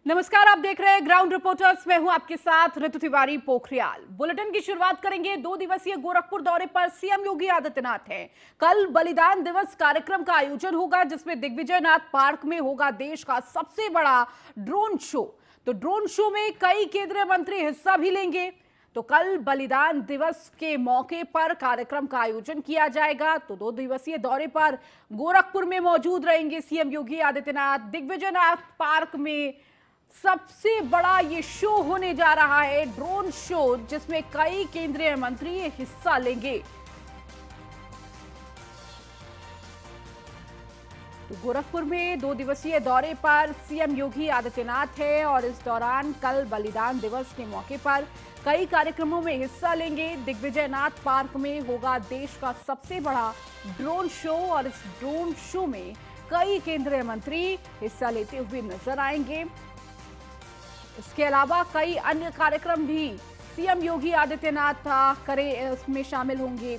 नमस्कार, आप देख रहे हैं ग्राउंड रिपोर्टर्स। मैं हूं आपके साथ ऋतु तिवारी पोखरियाल। बुलेटिन की शुरुआत करेंगे। 2 दिवसीय गोरखपुर दौरे पर सीएम योगी आदित्यनाथ हैं। कल बलिदान दिवस कार्यक्रम का आयोजन होगा, जिसमें दिग्विजयनाथ पार्क में होगा देश का सबसे बड़ा ड्रोन शो। तो ड्रोन शो में कई केंद्रीय मंत्री हिस्सा भी लेंगे। तो कल बलिदान दिवस के मौके पर कार्यक्रम का आयोजन किया जाएगा। तो 2 दिवसीय दौरे पर गोरखपुर में मौजूद रहेंगे सीएम योगी आदित्यनाथ। दिग्विजयनाथ पार्क में सबसे बड़ा ये शो होने जा रहा है, ड्रोन शो, जिसमें कई केंद्रीय मंत्री हिस्सा लेंगे। तो गोरखपुर में 2 दिवसीय दौरे पर सीएम योगी आदित्यनाथ है और इस दौरान कल बलिदान दिवस के मौके पर कई कार्यक्रमों में हिस्सा लेंगे। दिग्विजयनाथ पार्क में होगा देश का सबसे बड़ा ड्रोन शो और इस ड्रोन शो में कई केंद्रीय मंत्री हिस्सा लेते हुए नजर आएंगे। इसके अलावा कई अन्य कार्यक्रम भी सीएम योगी आदित्यनाथ उसमें शामिल होंगे।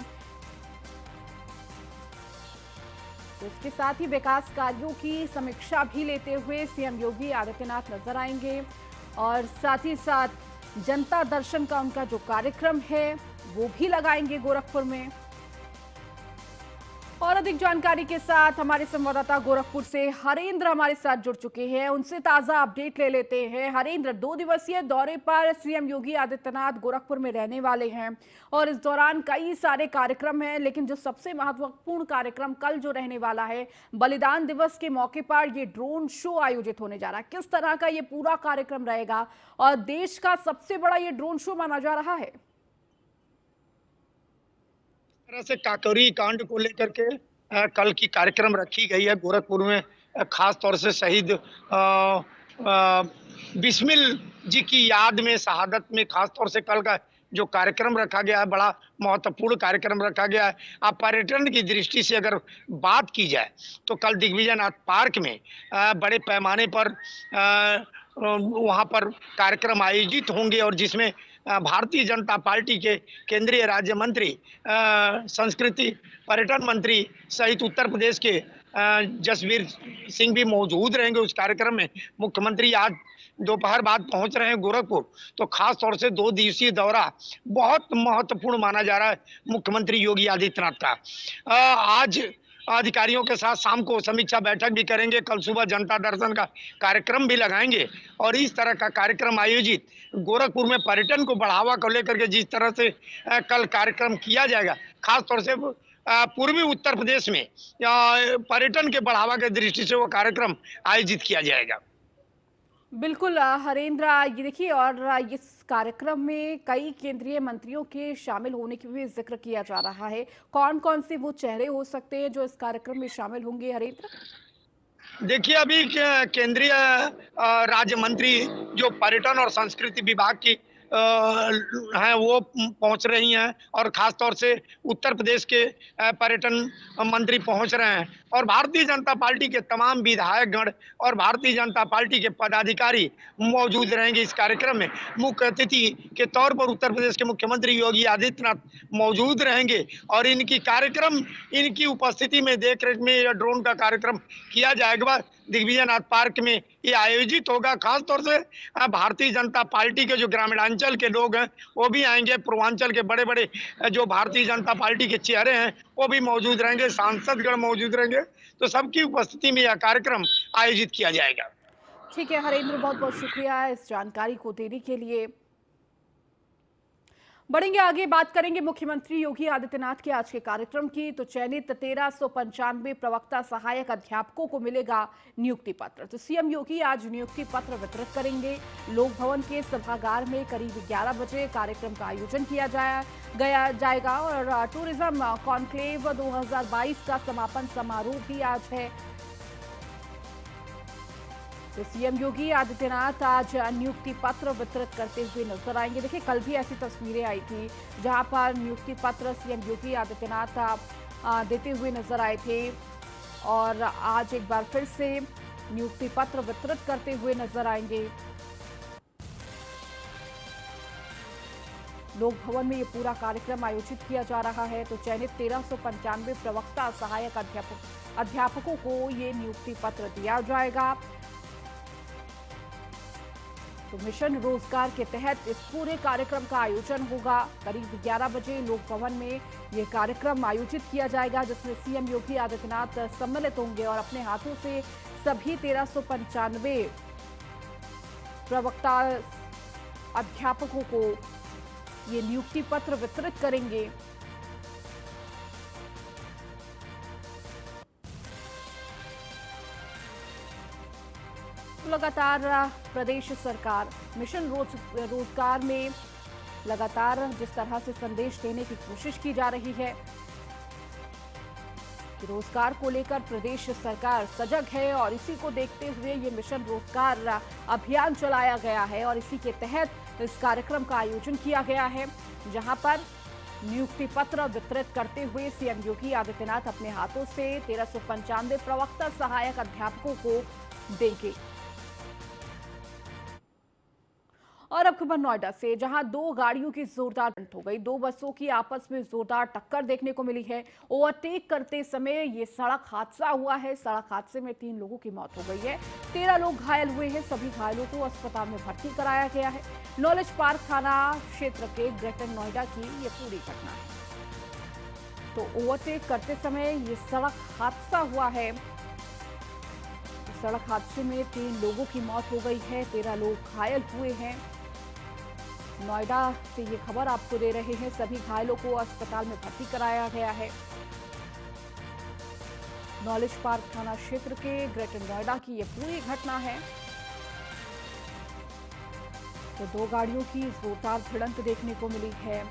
तो इसके साथ ही विकास कार्यों की समीक्षा भी लेते हुए सीएम योगी आदित्यनाथ नजर आएंगे और साथ ही साथ जनता दर्शन का उनका जो कार्यक्रम है वो भी लगाएंगे गोरखपुर में। और अधिक जानकारी के साथ हमारे संवाददाता गोरखपुर से हरेंद्र हमारे साथ जुड़ चुके हैं। उनसे ताजा अपडेट ले लेते हैं। हरेंद्र, 2 दिवसीय दौरे पर सीएम योगी आदित्यनाथ गोरखपुर में रहने वाले हैं और इस दौरान कई सारे कार्यक्रम हैं, लेकिन जो सबसे महत्वपूर्ण कार्यक्रम कल जो रहने वाला है, बलिदान दिवस के मौके पर ये ड्रोन शो आयोजित होने जा रहा है। किस तरह का ये पूरा कार्यक्रम रहेगा और देश का सबसे बड़ा ये ड्रोन शो माना जा रहा है? तरह से काकोरी कांड को लेकर के कल की कार्यक्रम रखी गई है गोरखपुर में। खास तौर से शहीद बिस्मिल जी की याद में, शहादत में खास तौर से कल का जो कार्यक्रम रखा गया है, बड़ा महत्वपूर्ण कार्यक्रम रखा गया है। अब पर्यटन की दृष्टि से अगर बात की जाए तो कल दिग्विजयनाथ पार्क में बड़े पैमाने पर वहां पर कार्यक्रम आयोजित होंगे और जिसमें भारतीय जनता पार्टी के केंद्रीय राज्य मंत्री, संस्कृति पर्यटन मंत्री सहित उत्तर प्रदेश के जसवीर सिंह भी मौजूद रहेंगे उस कार्यक्रम में। मुख्यमंत्री आज दोपहर बाद पहुंच रहे हैं गोरखपुर, तो खास तौर से 2 दिवसीय दौरा बहुत महत्वपूर्ण माना जा रहा है मुख्यमंत्री योगी आदित्यनाथ का। आज अधिकारियों के साथ शाम को समीक्षा बैठक भी करेंगे। कल सुबह जनता दर्शन का कार्यक्रम भी लगाएंगे और इस तरह का कार्यक्रम आयोजित गोरखपुर में पर्यटन को बढ़ावा को लेकर के जिस तरह से कल कार्यक्रम किया जाएगा, खास तौर से पूर्वी उत्तर प्रदेश में पर्यटन के बढ़ावा के दृष्टि से वो कार्यक्रम आयोजित किया जाएगा। बिल्कुल हरेंद्र, ये देखिए, और इस कार्यक्रम में कई केंद्रीय मंत्रियों के शामिल होने की भी जिक्र किया जा रहा है। कौन कौन से वो चेहरे हो सकते हैं जो इस कार्यक्रम में शामिल होंगे, हरेंद्र? देखिए, अभी केंद्रीय राज्य मंत्री जो पर्यटन और संस्कृति विभाग की हैं वो पहुंच रही हैं और खास तौर से उत्तर प्रदेश के पर्यटन मंत्री पहुंच रहे हैं और भारतीय जनता पार्टी के तमाम विधायकगण और भारतीय जनता पार्टी के पदाधिकारी मौजूद रहेंगे इस कार्यक्रम में। मुख्य अतिथि के तौर पर उत्तर प्रदेश के मुख्यमंत्री योगी आदित्यनाथ मौजूद रहेंगे और इनकी उपस्थिति में देखरेख में यह ड्रोन का कार्यक्रम किया जाएगा। दिग्विजयनाथ पार्क में ये आयोजित होगा। खास तौर से भारतीय जनता पार्टी के जो ग्रामीणांचल के लोग हैं वो भी आएंगे। पूर्वांचल के बड़े बड़े जो भारतीय जनता पार्टी के चेहरे हैं वो भी मौजूद रहेंगे, सांसदगण मौजूद रहेंगे, तो सबकी उपस्थिति में यह कार्यक्रम आयोजित किया जाएगा। ठीक है हरेंद्र, बहुत बहुत शुक्रिया इस जानकारी को देने के लिए। बढ़ेंगे आगे, बात करेंगे मुख्यमंत्री योगी आदित्यनाथ के आज के कार्यक्रम की। तो चयनित 1395 प्रवक्ता सहायक अध्यापकों को मिलेगा नियुक्ति पत्र। तो सीएम योगी आज नियुक्ति पत्र वितरित करेंगे। लोक भवन के सभागार में करीब 11 बजे कार्यक्रम का आयोजन किया जाएगा और टूरिज्म कॉन्क्लेव 2022 का समापन समारोह भी आज है। तो सीएम योगी आदित्यनाथ आज नियुक्ति पत्र वितरित करते हुए नजर आएंगे। देखिए, कल भी ऐसी तस्वीरें आई थी जहां पर नियुक्ति पत्र सीएम योगी आदित्यनाथ देते हुए नजर आए थे और आज एक बार फिर से नियुक्ति पत्र वितरित करते हुए नजर आएंगे। लोक भवन में ये पूरा कार्यक्रम आयोजित किया जा रहा है। तो चयनित 1395 प्रवक्ता सहायक अध्यापकों को ये नियुक्ति पत्र दिया जाएगा। तो मिशन रोजगार के तहत इस पूरे कार्यक्रम का आयोजन होगा। करीब 11 बजे लोक भवन में ये कार्यक्रम आयोजित किया जाएगा, जिसमें सीएम योगी आदित्यनाथ सम्मिलित होंगे और अपने हाथों से सभी 1395 प्रवक्ता अध्यापकों को ये नियुक्ति पत्र वितरित करेंगे। लगातार प्रदेश सरकार मिशन रोजगार में लगातार जिस तरह से संदेश देने की कोशिश की जा रही है कि रोजगार को लेकर प्रदेश सरकार सजग है और इसी को देखते हुए ये मिशन रोजगार अभियान चलाया गया है और इसी के तहत इस कार्यक्रम का आयोजन किया गया है, जहां पर नियुक्ति पत्र वितरित करते हुए सीएम योगी आदित्यनाथ अपने हाथों से 1395 प्रवक्ता सहायक अध्यापकों को देंगे। और अब खबर नोएडा से, जहां दो गाड़ियों की जोरदार भिड़ंत हो गई। दो बसों की आपस में जोरदार टक्कर देखने को मिली है। ओवरटेक करते समय ये सड़क हादसा हुआ है। सड़क हादसे में 3 लोगों की मौत हो गई है, 13 लोग घायल हुए हैं। सभी घायलों को अस्पताल में भर्ती कराया गया है। नॉलेज पार्क थाना क्षेत्र के ग्रेटर नोएडा की ये पूरी घटना है। तो ओवरटेक करते समय ये सड़क हादसा हुआ है। सड़क हादसे में 3 लोगों की मौत हो गई है, 13 लोग घायल हुए हैं। नोएडा से ये खबर आपको दे रहे हैं। सभी घायलों को अस्पताल में भर्ती कराया गया है। नॉलेज पार्क थाना क्षेत्र के ग्रेटर नोएडा की ये पूरी घटना है। तो दो गाड़ियों की जोरदार भिड़ंत देखने को मिली है।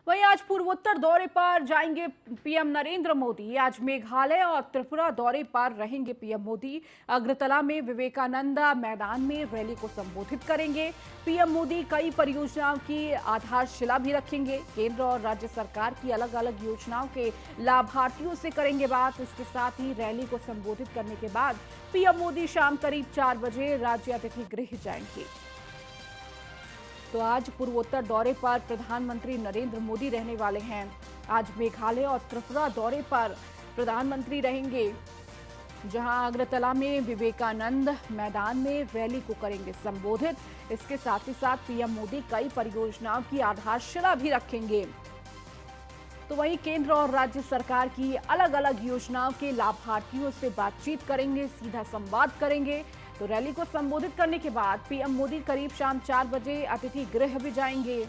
वहीं आज पूर्वोत्तर दौरे पर जाएंगे पीएम नरेंद्र मोदी। आज मेघालय और त्रिपुरा दौरे पर रहेंगे पीएम मोदी। अगरतला में विवेकानंद मैदान में रैली को संबोधित करेंगे। पीएम मोदी कई परियोजनाओं की आधारशिला भी रखेंगे। केंद्र और राज्य सरकार की अलग अलग योजनाओं के लाभार्थियों से करेंगे बात। इसके साथ ही रैली को संबोधित करने के बाद पीएम मोदी शाम करीब 4 बजे राज्य अतिथि गृह जाएंगे। तो आज पूर्वोत्तर दौरे पर प्रधानमंत्री नरेंद्र मोदी रहने वाले हैं। आज मेघालय और त्रिपुरा दौरे पर प्रधानमंत्री रहेंगे, जहां अगरतला में विवेकानंद मैदान में रैली को करेंगे संबोधित। इसके साथ ही साथ पीएम मोदी कई परियोजनाओं की आधारशिला भी रखेंगे। तो वहीं केंद्र और राज्य सरकार की अलग अलग योजनाओं के लाभार्थियों से बातचीत करेंगे, सीधा संवाद करेंगे। तो रैली को संबोधित करने के बाद पीएम मोदी करीब शाम 4 बजे अतिथि गृह भी जाएंगे।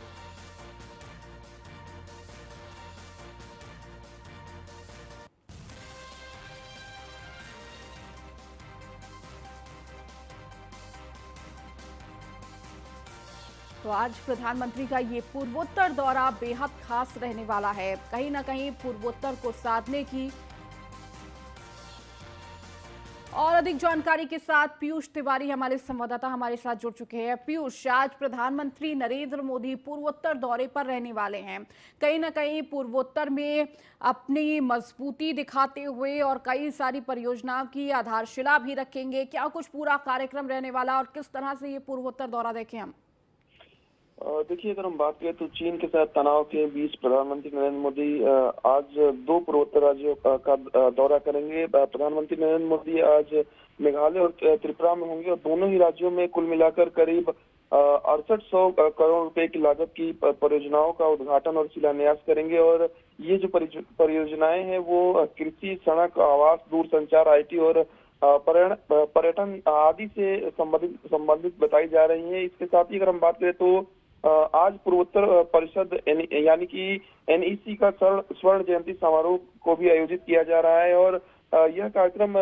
तो आज प्रधानमंत्री का ये पूर्वोत्तर दौरा बेहद खास रहने वाला है। कहीं ना कहीं पूर्वोत्तर को साधने की और अधिक जानकारी के साथ पीयूष तिवारी हमारे संवाददाता हमारे साथ जुड़ चुके हैं। पीयूष, आज प्रधानमंत्री नरेंद्र मोदी पूर्वोत्तर दौरे पर रहने वाले हैं। कहीं ना कहीं पूर्वोत्तर में अपनी मजबूती दिखाते हुए और कई सारी परियोजनाओं की आधारशिला भी रखेंगे। क्या कुछ पूरा कार्यक्रम रहने वाला और किस तरह से ये पूर्वोत्तर दौरा देखें हम? देखिए, अगर हम बात करें तो चीन के साथ तनाव के बीच प्रधानमंत्री नरेंद्र मोदी आज 2 पूर्वोत्तर राज्यों का दौरा करेंगे। प्रधानमंत्री नरेंद्र मोदी आज मेघालय और त्रिपुरा में होंगे और दोनों ही राज्यों में कुल मिलाकर करीब 6800 करोड़ रुपए की लागत की परियोजनाओं का उद्घाटन और शिलान्यास करेंगे। और ये जो परियोजनाएं हैं वो कृषि, सड़क, आवास, दूरसंचार, IT और पर्यटन आदि से संबंधित बताई जा रही है। इसके साथ ही अगर हम बात करें तो आज पूर्वोत्तर परिषद यानी कि NEC का स्वर्ण जयंती समारोह को भी आयोजित किया जा रहा है और यह कार्यक्रम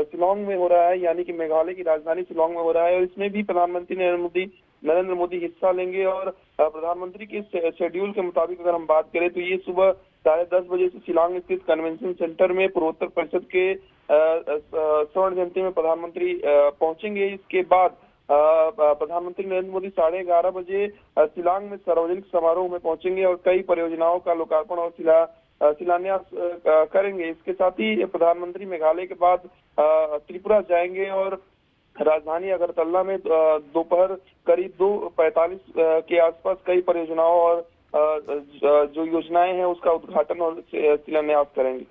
शिलांग में हो रहा है, यानी कि मेघालय की राजधानी शिलांग में हो रहा है। और इसमें भी प्रधानमंत्री नरेंद्र मोदी हिस्सा लेंगे। और प्रधानमंत्री के शेड्यूल के मुताबिक अगर हम बात करें तो ये सुबह 10:30 बजे से शिलांग स्थित कन्वेंशन सेंटर में पूर्वोत्तर परिषद के स्वर्ण जयंती में प्रधानमंत्री पहुंचेंगे। इसके बाद प्रधानमंत्री नरेंद्र मोदी 11:30 बजे शिलांग में सार्वजनिक समारोह में पहुंचेंगे और कई परियोजनाओं का लोकार्पण और शिलान्यास करेंगे। इसके साथ ही प्रधानमंत्री मेघालय के बाद त्रिपुरा जाएंगे और राजधानी अगरतला में दोपहर करीब 2:45 के आसपास कई परियोजनाओं और जो योजनाएं हैं उसका उद्घाटन और शिलान्यास करेंगे।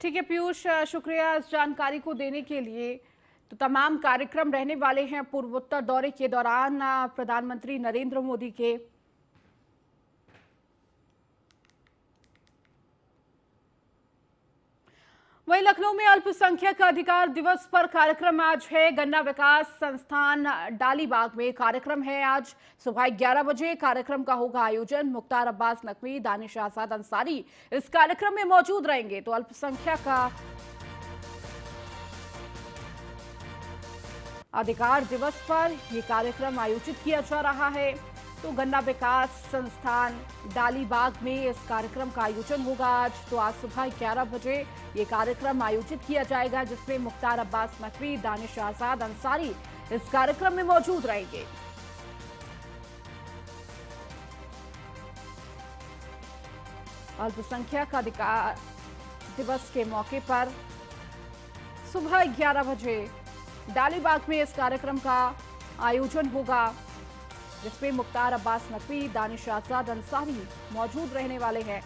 ठीक है पीयूष, शुक्रिया इस जानकारी को देने के लिए। तो तमाम कार्यक्रम रहने वाले हैं पूर्वोत्तर दौरे के दौरान प्रधानमंत्री नरेंद्र मोदी के। वहीं लखनऊ में अल्पसंख्यक अधिकार दिवस पर कार्यक्रम आज है। गन्ना विकास संस्थान डालीबाग में कार्यक्रम है। आज सुबह 11 बजे कार्यक्रम का होगा आयोजन। मुख्तार अब्बास नकवी, दानिश आजाद अंसारी इस कार्यक्रम में मौजूद रहेंगे। तो अल्पसंख्यक अधिकार दिवस पर यह कार्यक्रम आयोजित किया जा रहा है। तो गन्ना विकास संस्थान डालीबाग में इस कार्यक्रम का आयोजन होगा आज। तो आज सुबह 11 बजे ये कार्यक्रम आयोजित किया जाएगा, जिसमें मुख्तार अब्बास नकवी, दानिश आजाद अंसारी इस कार्यक्रम में मौजूद रहेंगे। अल्पसंख्यक अधिकार दिवस के मौके पर सुबह 11 बजे डालीबाग में इस कार्यक्रम का आयोजन होगा, जिसमें मुख्तार अब्बास नकवी, दानिश आजाद अंसारी मौजूद रहने वाले हैं।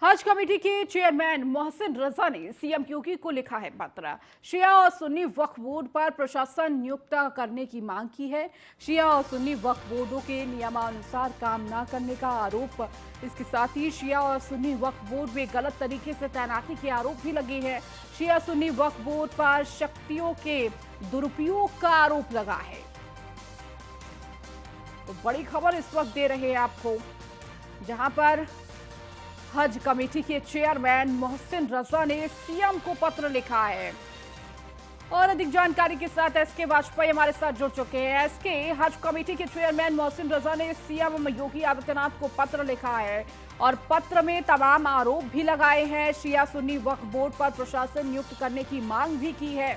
हज कमेटी के चेयरमैन मोहसिन रजा ने सीएम योगी को लिखा है पत्र। शिया और सुन्नी वक्फ बोर्ड पर प्रशासन नियुक्त करने की मांग की है। शिया और सुन्नी वक्फ बोर्डों के नियमानुसार काम न करने का आरोप, इसके साथ ही शिया और सुन्नी वक्फ बोर्ड में गलत तरीके से तैनाती के आरोप भी लगे हैं। शिया सुन्नी वक्फ बोर्ड पर शक्तियों के दुरुपयोग का आरोप लगा है। तो बड़ी खबर इस वक्त दे रहे हैं आपको, जहां पर हज कमेटी के चेयरमैन मोहसिन रजा ने सीएम को पत्र लिखा है। और अधिक जानकारी के साथ एसके वाजपेयी हमारे साथ जुड़ चुके हैं। एसके, हज कमेटी के चेयरमैन मोहसिन रजा ने सीएम योगी आदित्यनाथ को पत्र लिखा है और पत्र में तमाम आरोप भी लगाए हैं। शिया सुन्नी वक्फ बोर्ड पर प्रशासन नियुक्त करने की मांग भी की है।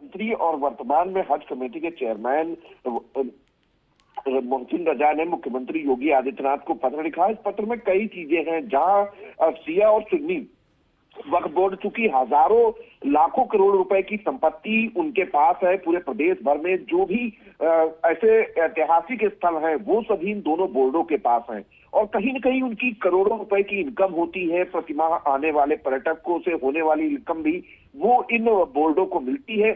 मंत्री और वर्तमान में हज कमेटी के चेयरमैन मोहसिन रजा ने मुख्यमंत्री योगी आदित्यनाथ को पत्र लिखा। इस पत्र में कई चीजें हैं, जहां शिया और सुन्नी वक्फ बोर्ड, चूंकि हजारों लाखों करोड़ रुपए की संपत्ति उनके पास है पूरे प्रदेश भर में, जो भी ऐसे ऐतिहासिक स्थल हैं वो सभी इन दोनों बोर्डों के पास हैं और कहीं न कहीं उनकी करोड़ों रुपए की इनकम होती है। प्रतिमाह आने वाले पर्यटकों से होने वाली इनकम भी वो इन बोर्डों को मिलती है।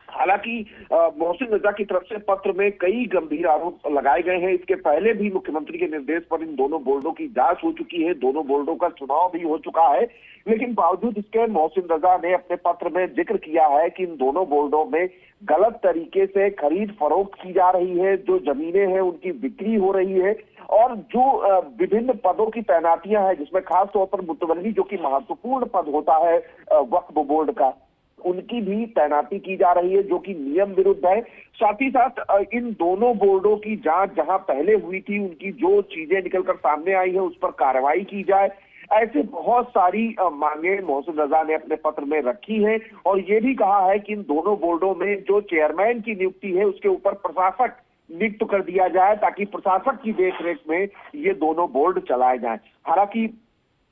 हालांकि मोहसिन रजा की तरफ से पत्र में कई गंभीर आरोप लगाए गए हैं। इसके पहले भी मुख्यमंत्री के निर्देश पर इन दोनों बोर्डों की जांच हो चुकी है, दोनों बोर्डों का चुनाव भी हो चुका है, लेकिन बावजूद इसके मोहसिन रजा ने अपने पत्र में जिक्र किया है कि इन दोनों बोर्डों में गलत तरीके से खरीद फरोख्त की जा रही है, जो जमीनें हैं उनकी बिक्री हो रही है और जो विभिन्न पदों की तैनातियां हैं, जिसमें खासतौर पर मुतवल्ली जो कि महत्वपूर्ण पद होता है वक्फ बोर्ड का, उनकी भी तैनाती की जा रही है, जो कि नियम विरुद्ध है। साथ ही साथ इन दोनों बोर्डों की जांच जहां पहले हुई थी, उनकी जो चीजें निकलकर सामने आई है उस पर कार्रवाई की जाए। ऐसे बहुत सारी मांगे मोहसिन रजा ने अपने पत्र में रखी है और ये भी कहा है कि इन दोनों बोर्डों में जो चेयरमैन की नियुक्ति है उसके ऊपर प्रशासक नियुक्त कर दिया जाए, ताकि प्रशासक की देखरेख में ये दोनों बोर्ड चलाए जाएं। हालांकि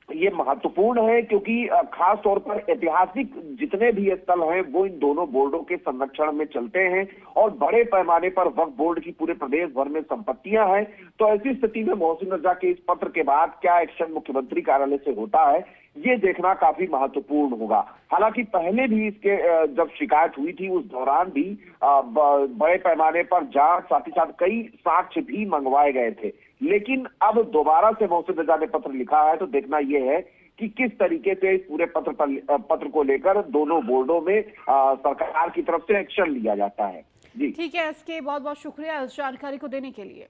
ये महत्वपूर्ण है क्योंकि खास तौर पर ऐतिहासिक जितने भी स्थल हैं वो इन दोनों बोर्डों के संरक्षण में चलते हैं और बड़े पैमाने पर वक्फ बोर्ड की पूरे प्रदेश भर में संपत्तियां हैं। तो ऐसी स्थिति में मोहसिन रजा के इस पत्र के बाद क्या एक्शन मुख्यमंत्री कार्यालय से होता है, ये देखना काफी महत्वपूर्ण होगा। हालांकि पहले भी इसके जब शिकायत हुई थी उस दौरान भी बड़े पैमाने पर जांच, साथ ही साथ कई साक्ष्य भी मंगवाए गए थे, लेकिन अब दोबारा से मोहसिन रजा ने पत्र लिखा है तो देखना यह है कि किस तरीके से इस पूरे पत्र को लेकर दोनों बोर्डों में सरकार की तरफ से एक्शन लिया जाता है। जी ठीक है, इसके बहुत बहुत शुक्रिया इस जानकारी को देने के लिए।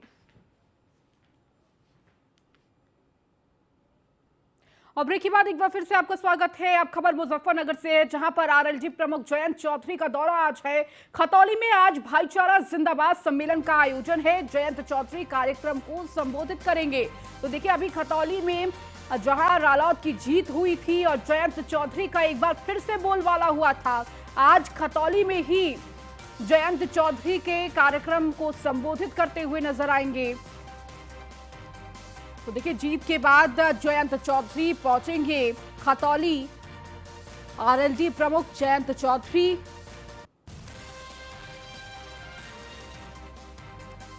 और ब्रेक के बाद एक बार फिर से आपका स्वागत है। अब खबर मुजफ्फरनगर से है, जहां पर आरएलजी प्रमुख जयंत चौधरी का दौरा आज है। खतौली में आज भाईचारा जिंदाबाद सम्मेलन का आयोजन है। जयंत चौधरी कार्यक्रम को संबोधित करेंगे। तो देखिए, अभी खतौली में जहां रालौत की जीत हुई थी और जयंत चौधरी का एक बार फिर से बोलबाला हुआ था, आज खतौली में ही जयंत चौधरी के कार्यक्रम को संबोधित करते हुए नजर आएंगे। तो देखिए, जीत के बाद जयंत चौधरी पहुंचेंगे खतौली। आरएलडी प्रमुख जयंत चौधरी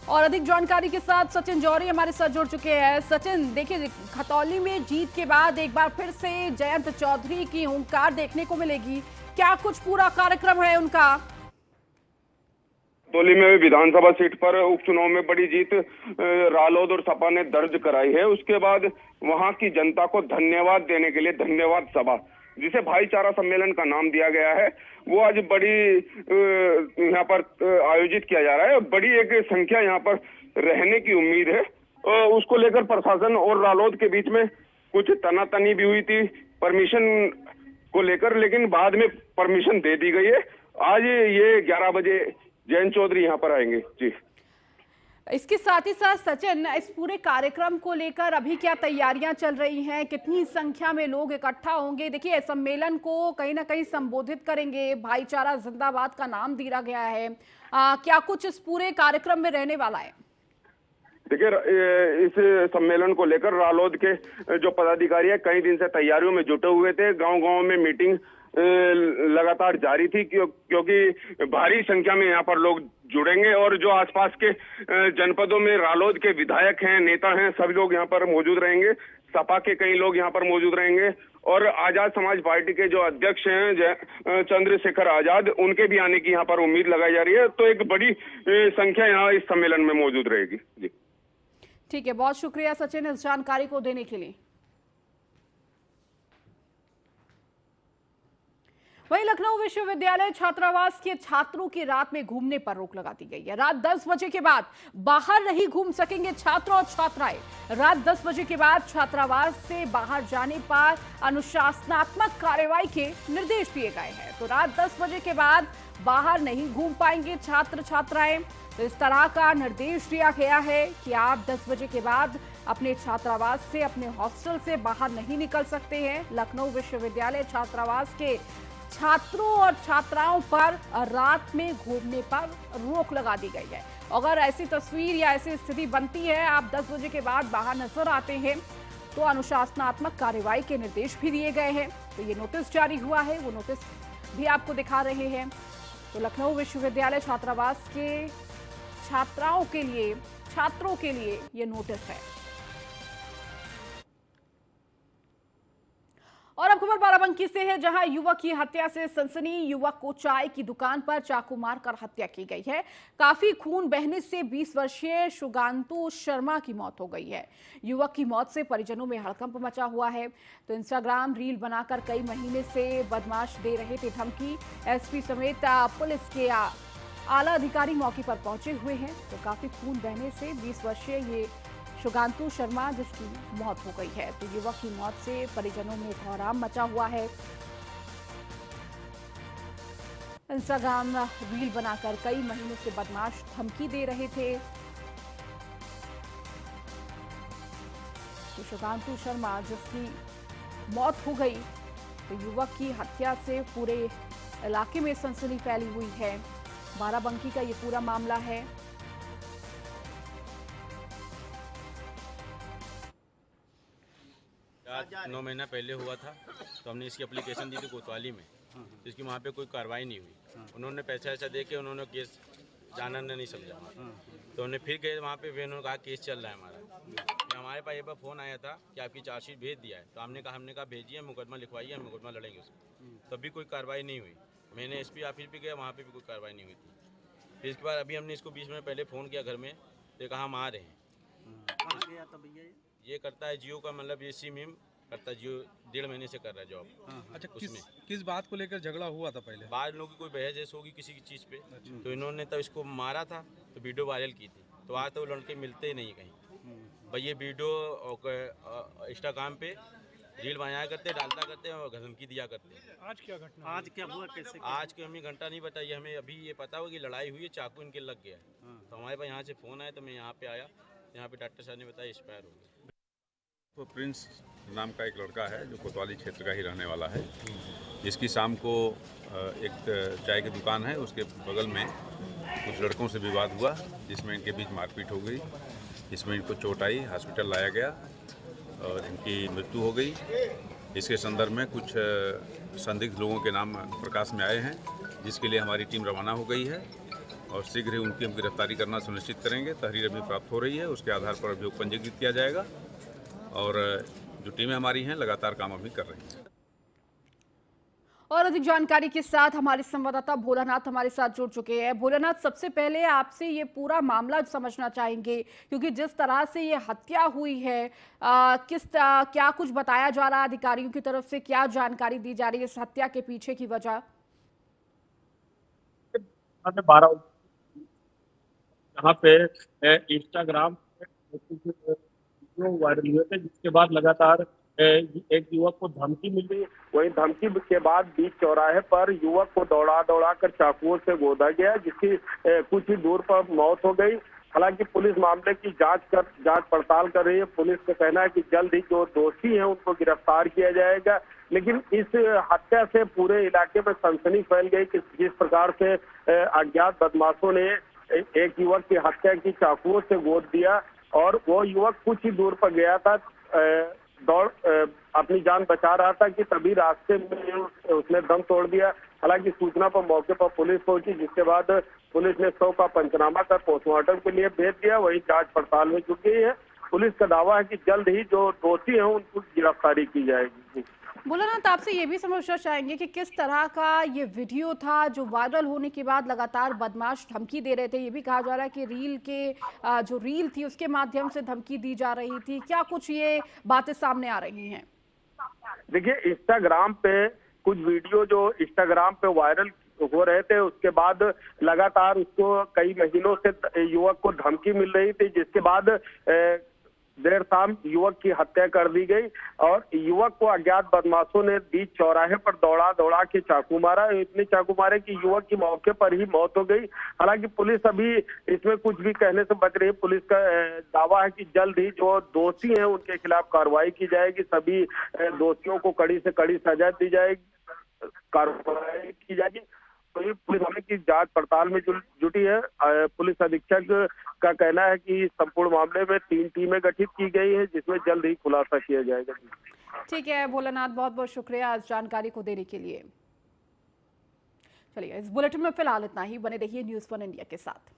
और अधिक जानकारी के साथ सचिन जौहरी हमारे साथ जुड़ चुके हैं। सचिन, देखिए खतौली में जीत के बाद एक बार फिर से जयंत चौधरी की हुंकार देखने को मिलेगी, क्या कुछ पूरा कार्यक्रम है उनका? खतौली में विधानसभा सीट पर उपचुनाव में बड़ी जीत रालोद और सपा ने दर्ज कराई है। उसके बाद वहां की जनता को धन्यवाद देने के लिए धन्यवाद सभा, जिसे भाईचारा सम्मेलन का नाम दिया गया है, वो आज बड़ी यहाँ पर आयोजित किया जा रहा है। बड़ी एक संख्या यहाँ पर रहने की उम्मीद है। उसको लेकर प्रशासन और रालोद के बीच में कुछ तनातनी भी हुई थी परमिशन को लेकर, लेकिन बाद में परमिशन दे दी गई है। आज ये 11 बजे जयंत चौधरी यहाँ पर आएंगे जी। इसके साथ ही साथ सचिन, इस पूरे कार्यक्रम को लेकर अभी क्या तैयारियां चल रही हैं? कितनी संख्या में लोग इकट्ठा होंगे? देखिए सम्मेलन को कहीं ना कहीं संबोधित करेंगे, भाईचारा जिंदाबाद का नाम दिया गया है, क्या कुछ इस पूरे कार्यक्रम में रहने वाला है? देखिए, इस सम्मेलन को लेकर रालोद के जो पदाधिकारी है कई दिन से तैयारियों में जुटे हुए थे। गांव-गांव में मीटिंग लगातार जारी थी, क्योंकि भारी संख्या में यहाँ पर लोग जुड़ेंगे और जो आसपास के जनपदों में रालोद के विधायक हैं, नेता हैं, सभी लोग यहाँ पर मौजूद रहेंगे। सपा के कई लोग यहाँ पर मौजूद रहेंगे और आजाद समाज पार्टी के जो अध्यक्ष हैं चंद्रशेखर आजाद, उनके भी आने की यहाँ पर उम्मीद लगाई जा रही है। तो एक बड़ी संख्या यहाँ इस सम्मेलन में मौजूद रहेगी जी। ठीक है, बहुत शुक्रिया सचिन इस जानकारी को देने के लिए। वहीं लखनऊ विश्वविद्यालय छात्रावास के छात्रों की रात में घूमने पर रोक लगा दी गई है। रात 10 बजे के बाद बाहर नहीं घूम सकेंगे छात्र और छात्राएं। रात 10 बजे के बाद छात्रावास से बाहर जाने पर अनुशासनात्मक कार्रवाई के निर्देश दिए गए हैं। तो रात 10 बजे के बाद बाहर नहीं घूम पाएंगे छात्र छात्राएं। तो इस तरह का निर्देश दिया गया है कि आप 10 बजे के बाद अपने छात्रावास से, अपने हॉस्टल से बाहर नहीं निकल सकते हैं। लखनऊ विश्वविद्यालय छात्रावास के छात्रों और छात्राओं पर रात में घूमने पर रोक लगा दी गई है। अगर ऐसी तस्वीर या ऐसी स्थिति बनती है, आप 10 बजे के बाद बाहर नजर आते हैं, तो अनुशासनात्मक कार्रवाई के निर्देश भी दिए गए हैं। तो ये नोटिस जारी हुआ है, वो नोटिस भी आपको दिखा रहे हैं। तो लखनऊ विश्वविद्यालय छात्रावास के छात्राओं के लिए, छात्रों के लिए ये नोटिस है। और अब खबर बाराबंकी से है, जहां युवक की हत्या से सनसनी। युवक को चाय की दुकान पर चाकू मारकर हत्या की गई है। काफी खून बहने से 20 वर्षीय शुगांतु शर्मा की मौत हो गई है। युवक की मौत से परिजनों में हड़कंप मचा हुआ है। तो इंस्टाग्राम रील बनाकर कई महीने से बदमाश दे रहे थे धमकी। एसपी समेत पुलिस के आला अधिकारी मौके पर पहुंचे हुए हैं। तो काफी खून बहने से 20 वर्षीय ये शुगांतु शर्मा जिसकी मौत हो गई है। तो युवक की मौत से परिजनों में कोहराम मचा हुआ है। इंस्टाग्राम रील बनाकर कई महीनों से बदमाश धमकी दे रहे थे। तो शुगांतु शर्मा जिसकी मौत हो गई, तो युवक की हत्या से पूरे इलाके में सनसनी फैली हुई है। बाराबंकी का ये पूरा मामला है। आज 9 महीना पहले हुआ था, तो हमने इसकी एप्लीकेशन दी थी कोतवाली में, जिसकी वहाँ पे कोई कार्रवाई नहीं हुई। उन्होंने पैसा ऐसा दे के उन्होंने केस जाना नहीं समझा। तो उन्होंने फिर गए वहाँ पे, उन्होंने कहा केस चल रहा है हमारा। हमारे पास एक बार फ़ोन आया था कि आपकी चार्जशीट भेज दिया है। तो हमने कहा भेजिए, मुकदमा लिखवाइए, हम मुकदमा लड़ेंगे उसको। तब भी कोई कार्रवाई नहीं हुई। मैंने एसपी ऑफिस भी गया, वहाँ पे भी कोई कार्रवाई नहीं हुई थी। फिर इसके बाद अभी हमने इसको 20 मिनट पहले फ़ोन किया घर में, तो कहा हम आ रहे हैं। कहाँ गया था भैया? ये करता है जियो का, मतलब ये सिम करता है, जियो 1.5 महीने से कर रहा है जॉब। अच्छा, उसमें किस बात को लेकर झगड़ा हुआ था पहले? बाद लोगों की कोई बहस होगी किसी की चीज़ पे। तो इन्होंने तब इसको मारा था, तो वीडियो वायरल की थी। तो आज तो वो लड़के मिलते ही नहीं कहीं। भाई ये वीडियो इंस्टाग्राम पे रील बनाया करते, डालता करते और धमकी दिया करते। आज क्या घटना, आज क्या हुआ, कैसे? आज की हमें घंटा नहीं बताइए, हमें अभी ये पता हुआ कि लड़ाई हुई है, चाकू इनके लग गया है। तो हमारे पास यहाँ से फ़ोन आया, तो मैं यहाँ पे आया। यहाँ पे डॉक्टर साहब ने बताया एक्सपायर हो गया। तो प्रिंस नाम का एक लड़का है जो कोतवाली क्षेत्र का ही रहने वाला है। इसकी शाम को एक चाय की दुकान है, उसके बगल में कुछ लड़कों से विवाद हुआ, जिसमें इनके बीच मारपीट हो गई। इसमें इनको चोट आई, हॉस्पिटल लाया गया और इनकी मृत्यु हो गई। इसके संदर्भ में कुछ संदिग्ध लोगों के नाम प्रकाश में आए हैं, जिसके लिए हमारी टीम रवाना हो गई है और शीघ्र ही उनकी हम गिरफ्तारी करना सुनिश्चित करेंगे। तहरीर अभी प्राप्त हो रही है, उसके आधार पर अभियोग पंजीकृत किया जाएगा और जो टीमें हमारी हैं लगातार काम अभी कर रही हैं। और अधिक जानकारी के साथ हमारे संवाददाता भोलानाथ हमारे साथ जुड़ चुके हैं। भोलानाथ, सबसे पहले आपसे ये पूरा मामला समझना चाहेंगे, क्योंकि जिस तरह से ये हत्या हुई है, क्या कुछ बताया जा रहा है अधिकारियों की तरफ से, क्या जानकारी दी जा रही है इस हत्या के पीछे की वजह? 12 जहाँ पे इंस्टाग्राम वीडियो वायरल हुए थे, जिसके बाद लगातार एक युवक को धमकी मिली। वही धमकी के बाद बीच चौराहे पर युवक को दौड़ा कर चाकुओं से गोदा गया, जिसकी कुछ ही दूर पर मौत हो गई। हालांकि पुलिस मामले की जांच पड़ताल कर रही है। पुलिस का कहना है कि जल्द ही जो दोषी हैं उनको गिरफ्तार किया जाएगा। लेकिन इस हत्या से पूरे इलाके में सनसनी फैल गई कि जिस प्रकार से अज्ञात बदमाशों ने एक युवक की हत्या की, चाकुओं से गोद दिया, और वो युवक कुछ ही दूर पर गया था, अपनी जान बचा रहा था कि तभी रास्ते में उसने दम तोड़ दिया। हालांकि सूचना पर मौके पर पुलिस पहुंची, जिसके बाद पुलिस ने शव का पंचनामा कर पोस्टमार्टम के लिए भेज दिया। वही जांच पड़ताल में जुट गई है। पुलिस का दावा है कि जल्द ही जो दोषी हैं उनको गिरफ्तारी की जाएगी। भोलानाथ, आपसे ये भी समझना चाहेंगे कि किस तरह का ये वीडियो था जो वायरल होने के बाद लगातार बदमाश धमकी दे रहे थे। ये भी कहा जा रहा है कि जो रील थी उसके माध्यम से धमकी दी जा रही थी। क्या कुछ ये बातें सामने आ रही हैं? देखिए, इंस्टाग्राम पे कुछ वीडियो जो इंस्टाग्राम पे वायरल हो रहे थे, उसके बाद लगातार उसको कई महीनों से युवक को धमकी मिल रही थी, जिसके बाद देर शाम युवक की हत्या कर दी गई और युवक को अज्ञात बदमाशों ने बीच चौराहे पर दौड़ा के चाकू मारा। इतने चाकू मारे कि युवक की मौके पर ही मौत हो गई। हालांकि पुलिस अभी इसमें कुछ भी कहने से बच रही है। पुलिस का दावा है कि जल्द ही जो दोषी हैं उनके खिलाफ कार्रवाई की जाएगी। सभी दोषियों को कड़ी से कड़ी सजा दी जाएगी, कार्रवाई की जाएगी। तो पुलिस मामले की जांच पड़ताल में जुटी है। पुलिस अधीक्षक का कहना है कि संपूर्ण मामले में 3 टीमें गठित की गई है, जिसमें जल्द ही खुलासा किया जाएगा। ठीक है भोलानाथ, बहुत बहुत शुक्रिया इस जानकारी को देने के लिए। चलिए, इस बुलेटिन में फिलहाल इतना ही। बने रहिए न्यूज़ 1 इंडिया के साथ।